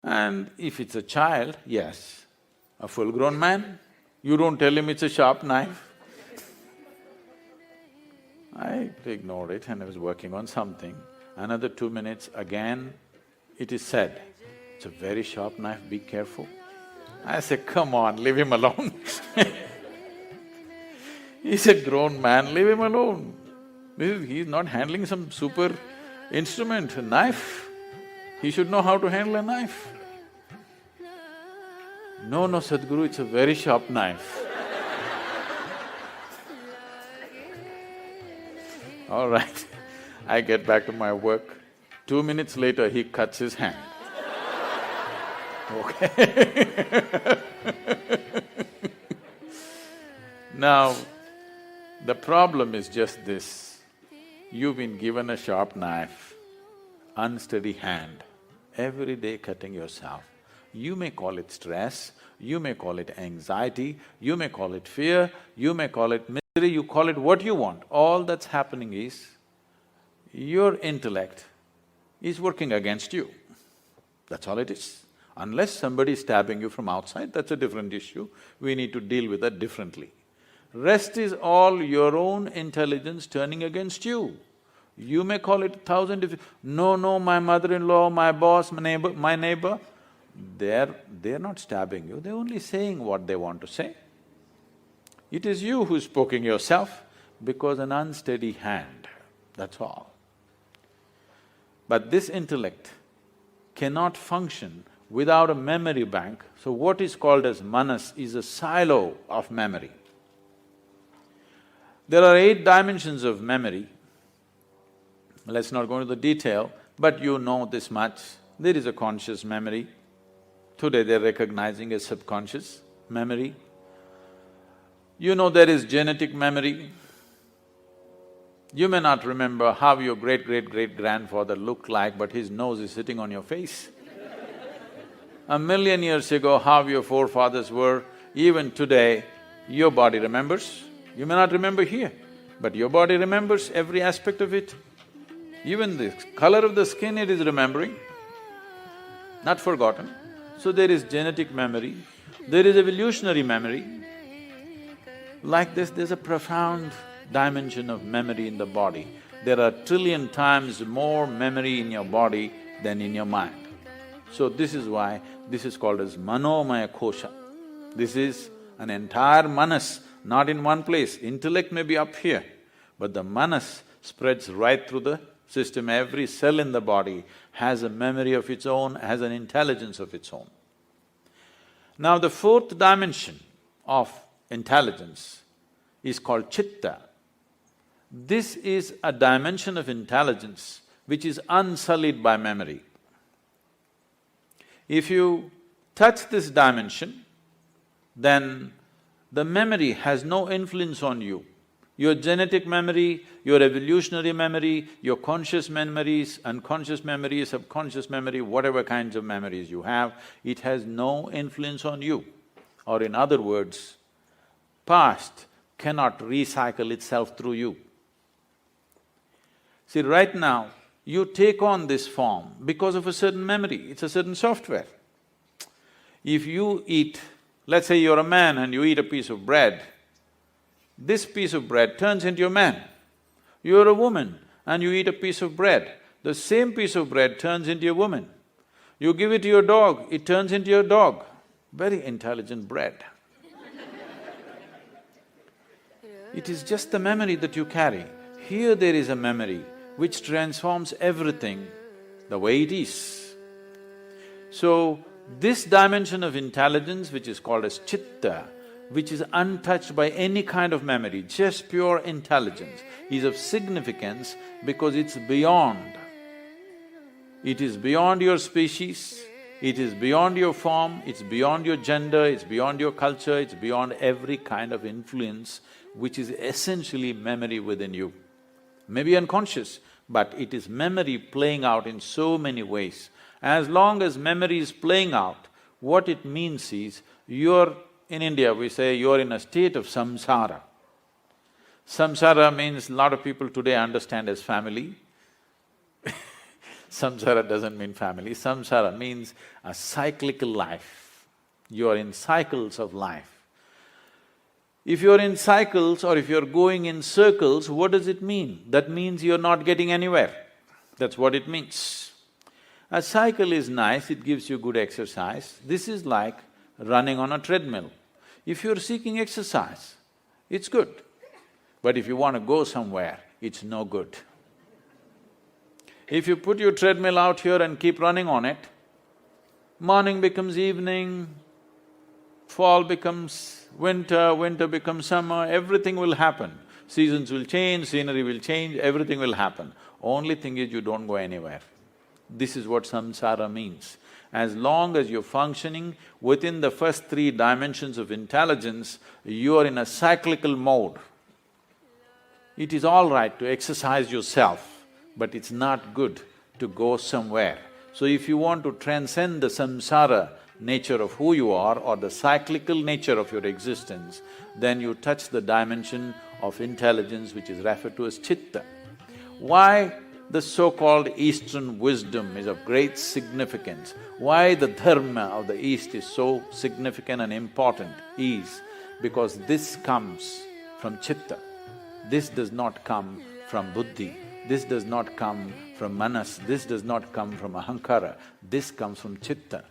And if it's a child, yes. A full-grown man, you don't tell him it's a sharp knife. I ignored it and I was working on something. Another 2 minutes, again it is said, "It's a very sharp knife, be careful." I said, "Come on, leave him alone." He's a grown man, leave him alone. He's not handling some super instrument, a knife. He should know how to handle a knife. "No, no, Sadhguru, it's a very sharp knife." All right, I get back to my work. 2 minutes later, he cuts his hand. Okay. Now, the problem is just this. You've been given a sharp knife, unsteady hand, every day cutting yourself. You may call it stress, you may call it anxiety, you may call it fear, you may call it misery, you call it what you want. All that's happening is, your intellect is working against you. That's all it is. Unless somebody is stabbing you from outside, that's a different issue. We need to deal with that differently. Rest is all your own intelligence turning against you. You may call it 1,000 different… No, my mother-in-law, my boss, my neighbor, they're not stabbing you, they're only saying what they want to say. It is you who's poking yourself because an unsteady hand, that's all. But this intellect cannot function without a memory bank. So what is called as manas is a silo of memory. There are 8 dimensions of memory. Let's not go into the detail, but you know this much. There is a conscious memory. Today they're recognizing a subconscious memory. You know there is genetic memory. You may not remember how your great-great-great-grandfather looked like, but his nose is sitting on your face. 1,000,000 years ago, how your forefathers were, even today, your body remembers. You may not remember here, but your body remembers every aspect of it. Even the color of the skin it is remembering, not forgotten. So there is genetic memory, there is evolutionary memory. Like this, there's a profound dimension of memory in the body. There are 1,000,000,000,000 times more memory in your body than in your mind. So this is why this is called as manomaya kosha. This is an entire manas, not in one place. Intellect may be up here, but the manas spreads right through the system. Every cell in the body has a memory of its own, has an intelligence of its own. Now the fourth dimension of intelligence is called chitta. This is a dimension of intelligence which is unsullied by memory. If you touch this dimension, then the memory has no influence on you. Your genetic memory, your evolutionary memory, your conscious memories, unconscious memory, subconscious memory, whatever kinds of memories you have, it has no influence on you. Or in other words, past cannot recycle itself through you. See, right now, you take on this form because of a certain memory, it's a certain software. If you eat, let's say you're a man and you eat a piece of bread, this piece of bread turns into a man. You're a woman and you eat a piece of bread, the same piece of bread turns into a woman. You give it to your dog, it turns into your dog. Very intelligent bread. It is just the memory that you carry. Here there is a memory which transforms everything the way it is. So, this dimension of intelligence, which is called as chitta, which is untouched by any kind of memory, just pure intelligence, is of significance because it's beyond. It is beyond your species, it is beyond your form, it's beyond your gender, it's beyond your culture, it's beyond every kind of influence, which is essentially memory within you. Maybe unconscious, but it is memory playing out in so many ways. As long as memory is playing out, what it means is, in India we say you're in a state of samsara. Samsara means a lot of people today understand as family. Samsara doesn't mean family, samsara means a cyclical life. You're in cycles of life. If you're in cycles or if you're going in circles, what does it mean? That means you're not getting anywhere. That's what it means. A cycle is nice, it gives you good exercise. This is like running on a treadmill. If you're seeking exercise, it's good. But if you want to go somewhere, it's no good. If you put your treadmill out here and keep running on it, morning becomes evening, fall becomes winter, winter becomes summer, everything will happen. Seasons will change, scenery will change, everything will happen. Only thing is you don't go anywhere. This is what samsara means. As long as you're functioning within the first three dimensions of intelligence, you are in a cyclical mode. It is all right to exercise yourself, but it's not good to go somewhere. So if you want to transcend the samsara nature of who you are or the cyclical nature of your existence, then you touch the dimension of intelligence which is referred to as chitta. Why the so-called Eastern wisdom is of great significance, why the dharma of the East is so significant and important is because this comes from chitta. This does not come from buddhi, this does not come from manas, this does not come from ahankara, this comes from chitta.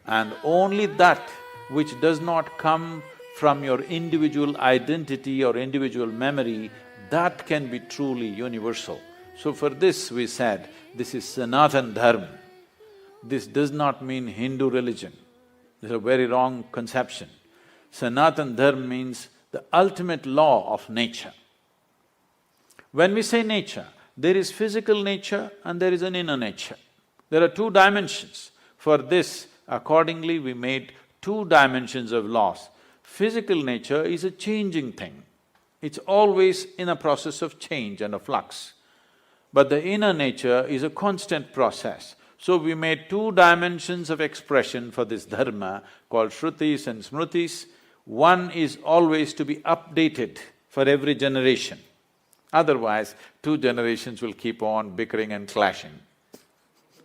And only that which does not come from your individual identity or individual memory, that can be truly universal. So for this we said, this is Sanatan Dharma. This does not mean Hindu religion. This is a very wrong conception. Sanatan Dharma means the ultimate law of nature. When we say nature, there is physical nature and there is an inner nature. There are two dimensions. For this, accordingly, we made two dimensions of laws. Physical nature is a changing thing. It's always in a process of change and a flux. But the inner nature is a constant process. So we made two dimensions of expression for this dharma called shrutis and smritis. One is always to be updated for every generation. Otherwise, two generations will keep on bickering and clashing.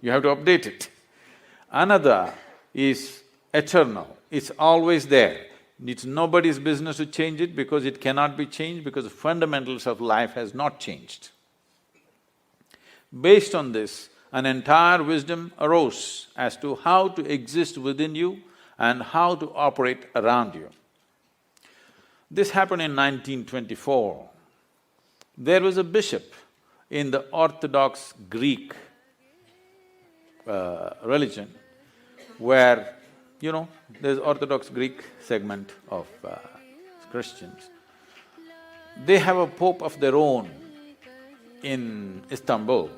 You have to update it. Another is eternal, it's always there. It's nobody's business to change it because it cannot be changed because the fundamentals of life has not changed. Based on this, an entire wisdom arose as to how to exist within you and how to operate around you. This happened in 1924. There was a bishop in the Orthodox Greek religion where You know, there's Orthodox Greek segment of Christians. They have a pope of their own in Istanbul.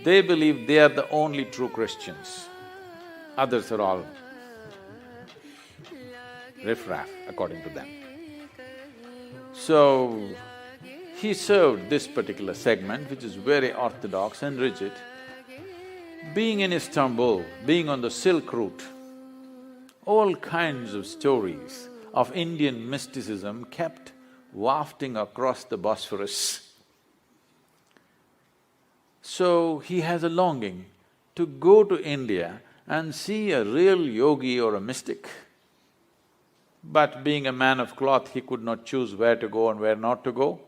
They believe they are the only true Christians. Others are all riffraff, according to them. So, he served this particular segment, which is very orthodox and rigid. Being in Istanbul, being on the Silk Route, all kinds of stories of Indian mysticism kept wafting across the Bosphorus. So he has a longing to go to India and see a real yogi or a mystic. But being a man of cloth, he could not choose where to go and where not to go.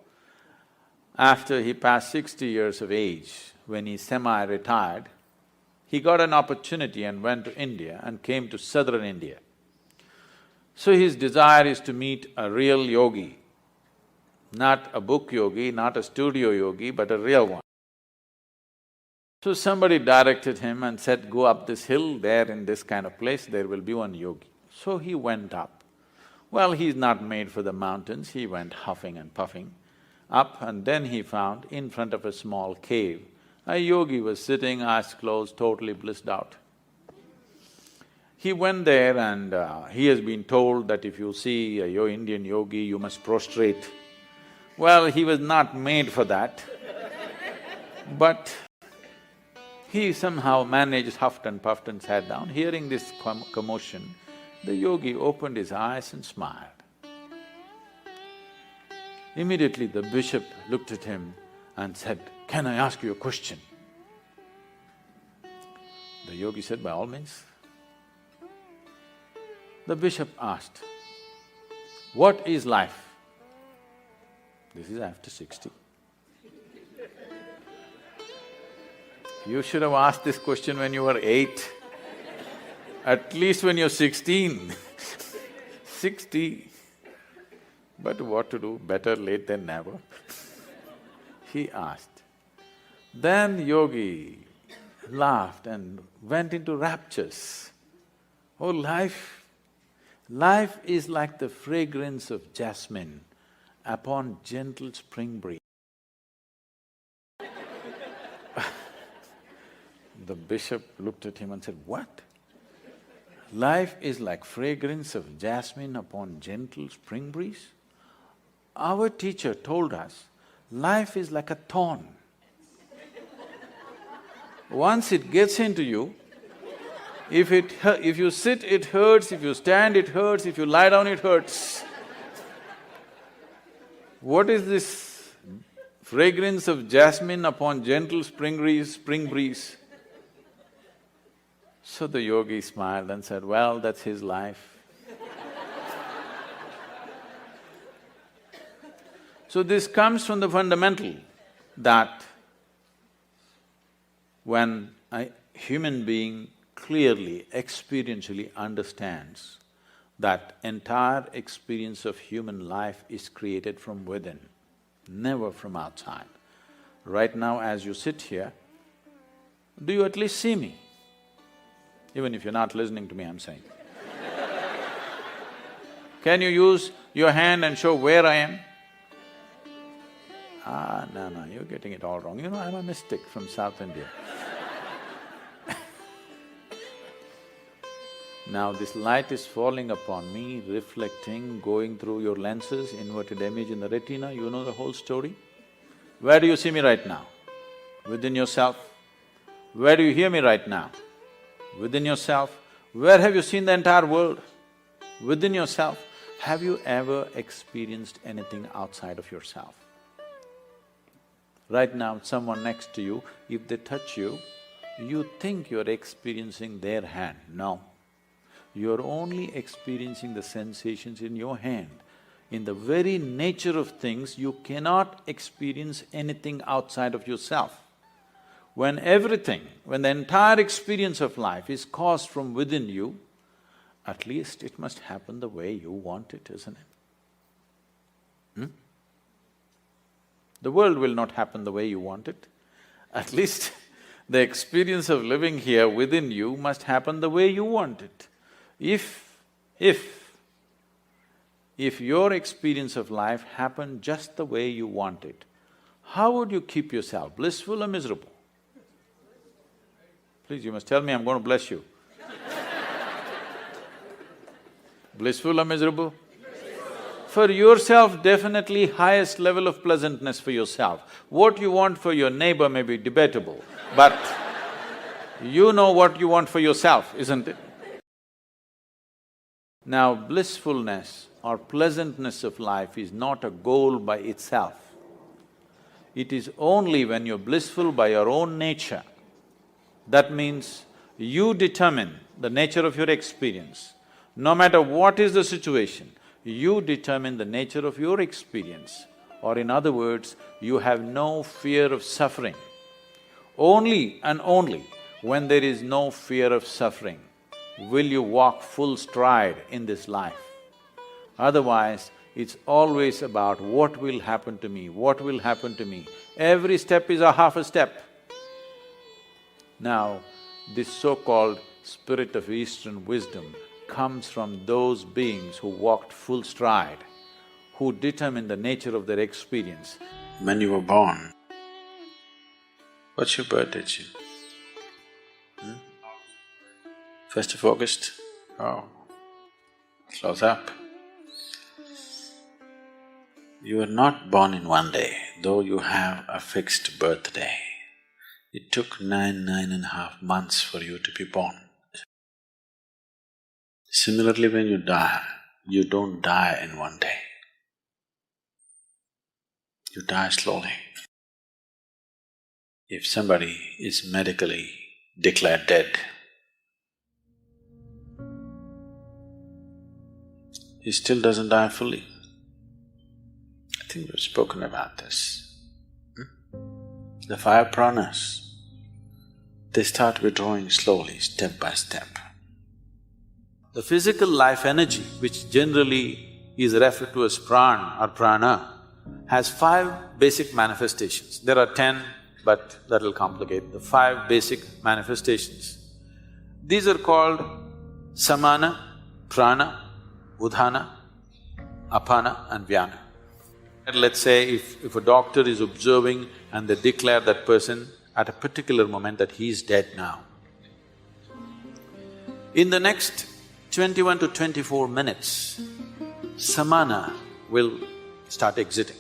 After he passed 60 years of age, when he semi-retired, he got an opportunity and went to India and came to southern India. So his desire is to meet a real yogi, not a book yogi, not a studio yogi, but a real one. So somebody directed him and said, go up this hill, there in this kind of place, there will be one yogi. So he went up. Well, he's not made for the mountains, he went huffing and puffing up, and then he found in front of a small cave, a yogi was sitting, eyes closed, totally blissed out. He went there and he has been told that if you see a Indian yogi, you must prostrate. Well, he was not made for that, but he somehow managed, huffed and puffed and sat down. Hearing this commotion, the yogi opened his eyes and smiled. Immediately the bishop looked at him and said, "Can I ask you a question?" The yogi said, "By all means." The bishop asked, "What is life?" This is after 60. You should have asked this question when you were 8, at least when you're 16, 60. But what to do, better late than never. He asked. Then yogi laughed and went into raptures. Oh, life is like the fragrance of jasmine upon gentle spring breeze. The bishop looked at him and said, "What? Life is like fragrance of jasmine upon gentle spring breeze? Our teacher told us, life is like a thorn. Once it gets into you, if you sit, it hurts, if you stand, it hurts, if you lie down, it hurts. What is this fragrance of jasmine upon gentle spring breeze? So the yogi smiled and said, "Well, that's his life." So this comes from the fundamental that when a human being clearly, experientially understands that entire experience of human life is created from within, never from outside. Right now as you sit here, do you at least see me? Even if you're not listening to me, I'm saying. Can you use your hand and show where I am? No, you're getting it all wrong. You know, I'm a mystic from South India. Now this light is falling upon me, reflecting, going through your lenses, inverted image in the retina, you know the whole story. Where do you see me right now? Within yourself. Where do you hear me right now? Within yourself. Where have you seen the entire world? Within yourself. Have you ever experienced anything outside of yourself? Right now, someone next to you, if they touch you, you think you're experiencing their hand. No. You're only experiencing the sensations in your hand. In the very nature of things, you cannot experience anything outside of yourself. When the entire experience of life is caused from within you, at least it must happen the way you want it, isn't it? The world will not happen the way you want it. At least The experience of living here within you must happen the way you want it. If your experience of life happened just the way you want it, how would you keep yourself, blissful or miserable? Please, you must tell me, I'm going to bless you. Blissful or miserable? For yourself, definitely highest level of pleasantness for yourself. What you want for your neighbor may be debatable, but you know what you want for yourself, isn't it? Now, blissfulness or pleasantness of life is not a goal by itself. It is only when you're blissful by your own nature. That means you determine the nature of your experience. No matter what is the situation, you determine the nature of your experience. Or in other words, you have no fear of suffering. Only and only when there is no fear of suffering will you walk full stride in this life. Otherwise, it's always about what will happen to me, what will happen to me. Every step is a half a step. Now, this so-called spirit of Eastern wisdom comes from those beings who walked full stride, who determined the nature of their experience. When you were born, what's your birthday, Jim? 1st of August? Oh, close up. You were not born in one day, though you have a fixed birthday. It took 9.5 months for you to be born. Similarly, when you die, you don't die in one day. You die slowly. If somebody is medically declared dead, he still doesn't die fully. I think we've spoken about this. The 5 pranas, they start withdrawing slowly, step by step. The physical life energy, which generally is referred to as pran or prana, has 5 basic manifestations. There are 10, but that'll complicate the 5 basic manifestations. These are called samana, prana, udhana, apana and vyana. And let's say if a doctor is observing and they declare that person at a particular moment that he is dead now, in the next 21 to 24 minutes, samana will start exiting.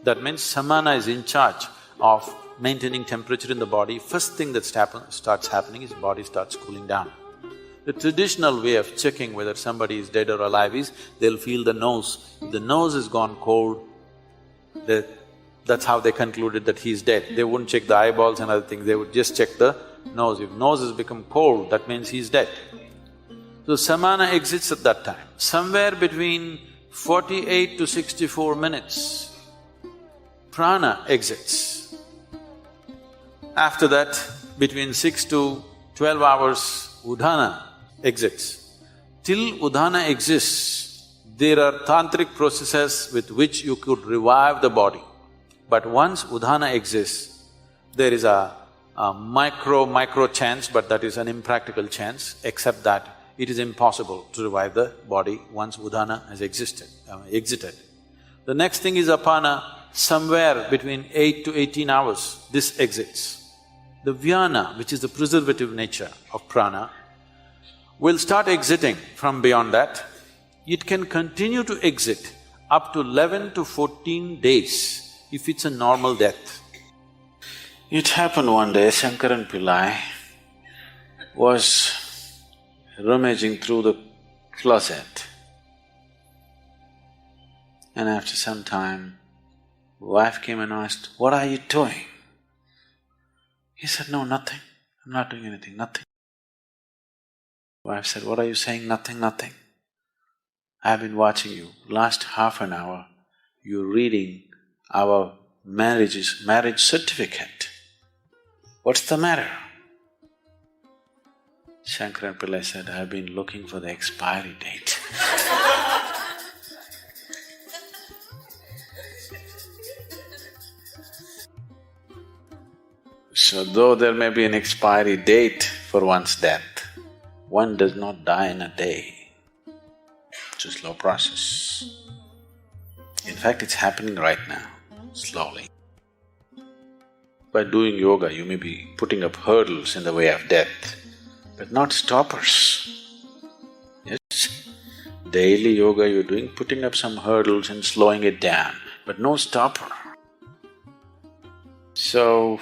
That means samana is in charge of maintaining temperature in the body. First thing that starts happening is body starts cooling down. The traditional way of checking whether somebody is dead or alive is, they'll feel the nose. If the nose has gone cold, that's how they concluded that he's dead. They wouldn't check the eyeballs and other things, they would just check the nose. If nose has become cold, that means he's dead. So samana exits at that time. Somewhere between 48 to 64 minutes, prana exits. After that, between 6 to 12 hours, udhana exits. Till udhana exists, there are tantric processes with which you could revive the body. But once udhana exists, there is a micro chance, but that is an impractical chance, except that it is impossible to revive the body once udhana has exited. The next thing is apana, somewhere between 8 to 18 hours, this exits. The vyana, which is the preservative nature of prana, will start exiting from beyond that. It can continue to exit up to 11 to 14 days if it's a normal death. It happened one day, Shankaran Pillai was rummaging through the closet, and after some time, wife came and asked, "What are you doing?" He said, "No, nothing. I'm not doing anything, nothing." Wife said, "What are you saying, nothing, nothing? I've been watching you. Last half an hour, you're reading our marriage certificate. What's the matter?" Shankaran Pillai said, "I've been looking for the expiry date." So though there may be an expiry date for one's death, one does not die in a day. It's a slow process. In fact, it's happening right now, slowly. By doing yoga, you may be putting up hurdles in the way of death, but not stoppers. Yes? Daily yoga you're doing, putting up some hurdles and slowing it down, but no stopper. So,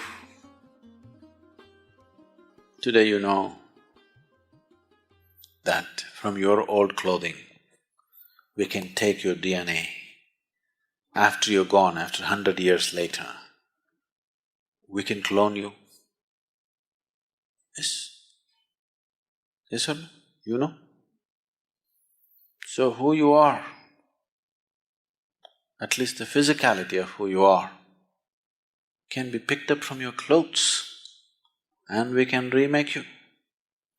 today you know that from your old clothing, we can take your DNA. After you're gone, after 100 years later, we can clone you. Yes? Yes or no? You know? So who you are, at least the physicality of who you are, can be picked up from your clothes and we can remake you.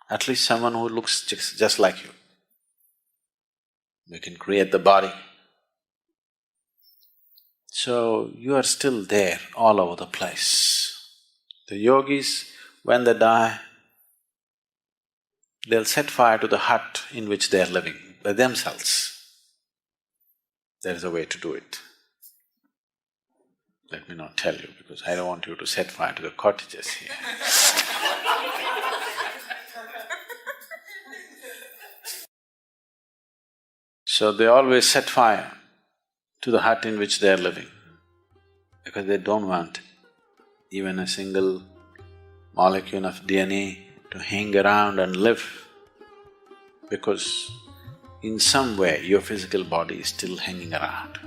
At least someone who looks just like you. We can create the body. So you are still there all over the place. The yogis, when they die, they'll set fire to the hut in which they are living by themselves. There is a way to do it. Let me not tell you because I don't want you to set fire to the cottages here. So they always set fire to the hut in which they are living because they don't want even a single molecule of DNA to hang around and live, because in some way your physical body is still hanging around.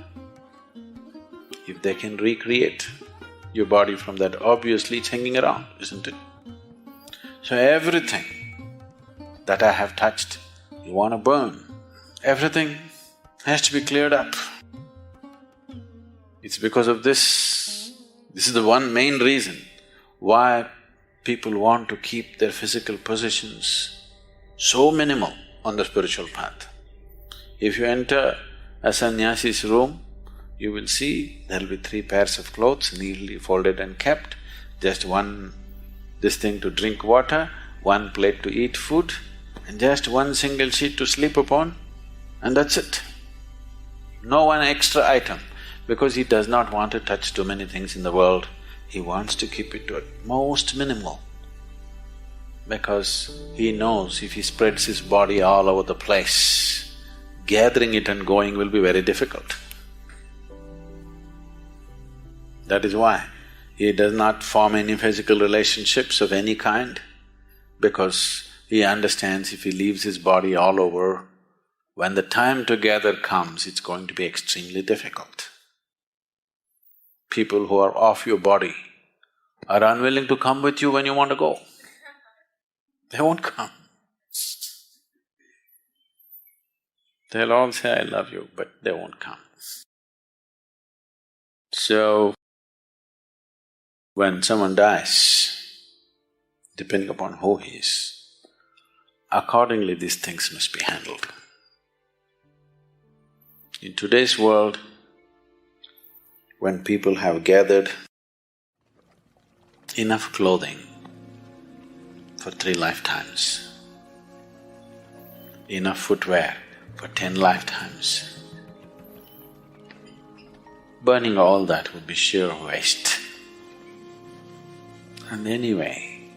If they can recreate your body from that, obviously it's hanging around, isn't it? So everything that I have touched, you want to burn. Everything has to be cleared up. It's because of this is the one main reason why people want to keep their physical possessions so minimal on the spiritual path. If you enter a sannyasi's room, you will see there'll be 3 pairs of clothes neatly folded and kept, just one this thing to drink water, 1 plate to eat food, and just 1 single sheet to sleep upon, and that's it. No one extra item, because he does not want to touch too many things in the world. He wants to keep it to at most minimal, because he knows if he spreads his body all over the place, gathering it and going will be very difficult. That is why he does not form any physical relationships of any kind, because he understands if he leaves his body all over, when the time to gather comes, it's going to be extremely difficult. People who are off your body are unwilling to come with you when you want to go. They won't come. They'll all say, "I love you," but they won't come. So, when someone dies, depending upon who he is, accordingly these things must be handled. In today's world, when people have gathered enough clothing for 3 lifetimes, enough footwear for 10 lifetimes, burning all that would be sheer waste. And anyway,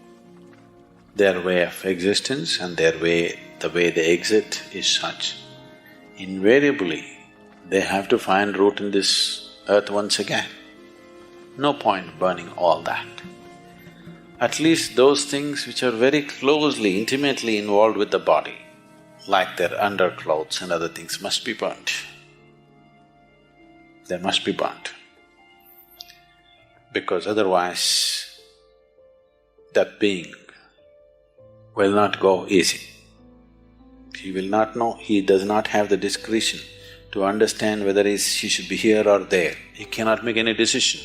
their way of existence and the way they exit is such, invariably they have to find root in this earth once again. No point burning all that. At least those things which are very closely, intimately involved with the body, like their underclothes and other things, must be burnt. They must be burnt. Because otherwise, that being will not go easy. He will not know, he does not have the discretion to understand whether he should be here or there. He cannot make any decision.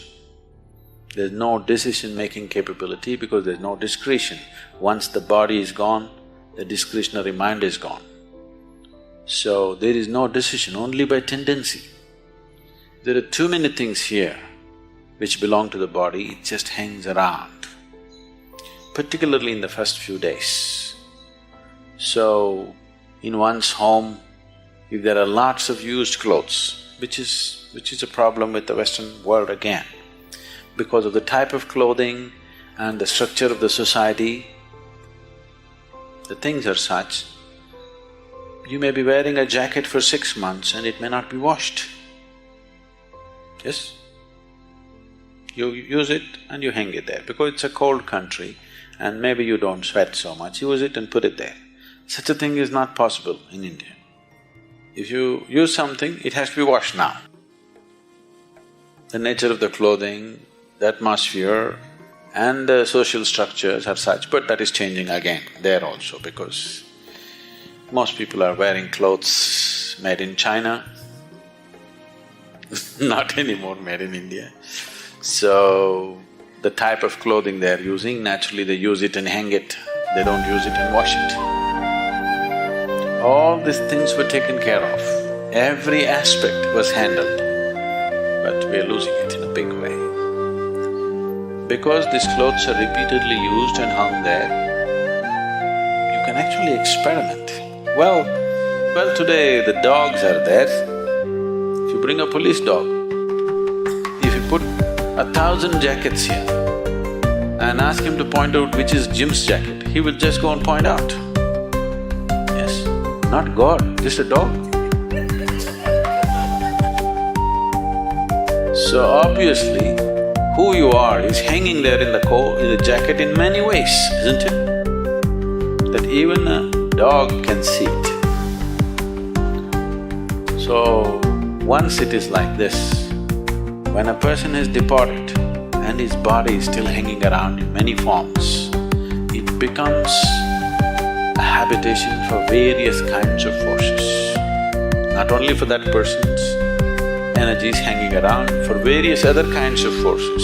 There's no decision-making capability because there's no discretion. Once the body is gone, the discretionary mind is gone. So there is no decision, only by tendency. There are too many things here which belong to the body, it just hangs around. particularly in the first few days. So, in one's home, if there are lots of used clothes, which is a problem with the Western world again, because of the type of clothing and the structure of the society, the things are such, you may be wearing a jacket for 6 months and it may not be washed. Yes? You use it and you hang it there, because it's a cold country and maybe you don't sweat so much, use it and put it there. Such a thing is not possible in India. If you use something, it has to be washed now. The nature of the clothing, the atmosphere and the social structures are such, but that is changing again there also, because most people are wearing clothes made in China, not anymore made in India. So, the type of clothing they're using, naturally they use it and hang it, they don't use it and wash it. All these things were taken care of, every aspect was handled, but we are losing it in a big way. Because these clothes are repeatedly used and hung there, you can actually experiment. Well, today the dogs are there. If you bring a police dog, if you put 1,000 jackets here and ask him to point out which is Jim's jacket, he will just go and point out. Yes, not God, just a dog. So obviously, who you are is hanging there in the jacket in many ways, isn't it? That even a dog can see it. So, once it is like this, when a person has departed and his body is still hanging around in many forms, it becomes a habitation for various kinds of forces. Not only for that person's energies hanging around, for various other kinds of forces.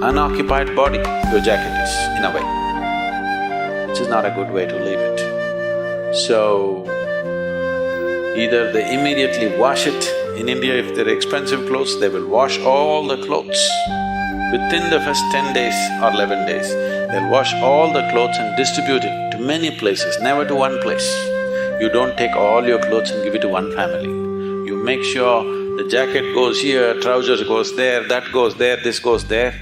Unoccupied body, your jacket is, in a way, which is not a good way to leave it. So, either they immediately wash it. In India, if they're expensive clothes, they will wash all the clothes. Within the first 10 days or 11 days, they'll wash all the clothes and distribute it to many places, never to one place. You don't take all your clothes and give it to one family. You make sure the jacket goes here, trousers goes there, that goes there, this goes there,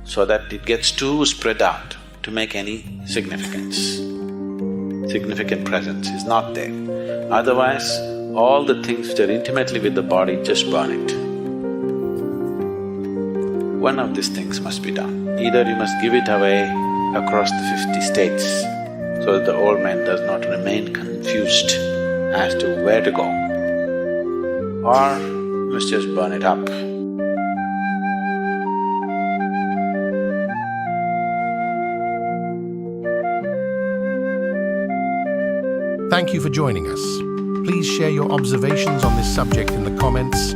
so that it gets too spread out to make any significance. Significant presence is not there. Otherwise, all the things which are intimately with the body, just burn it. One of these things must be done. Either you must give it away across the 50 states so that the old man does not remain confused as to where to go, or you must just burn it up. Thank you for joining us. Please share your observations on this subject in the comments,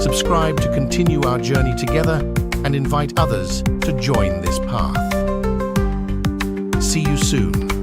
subscribe to continue our journey together, and invite others to join this path. See you soon.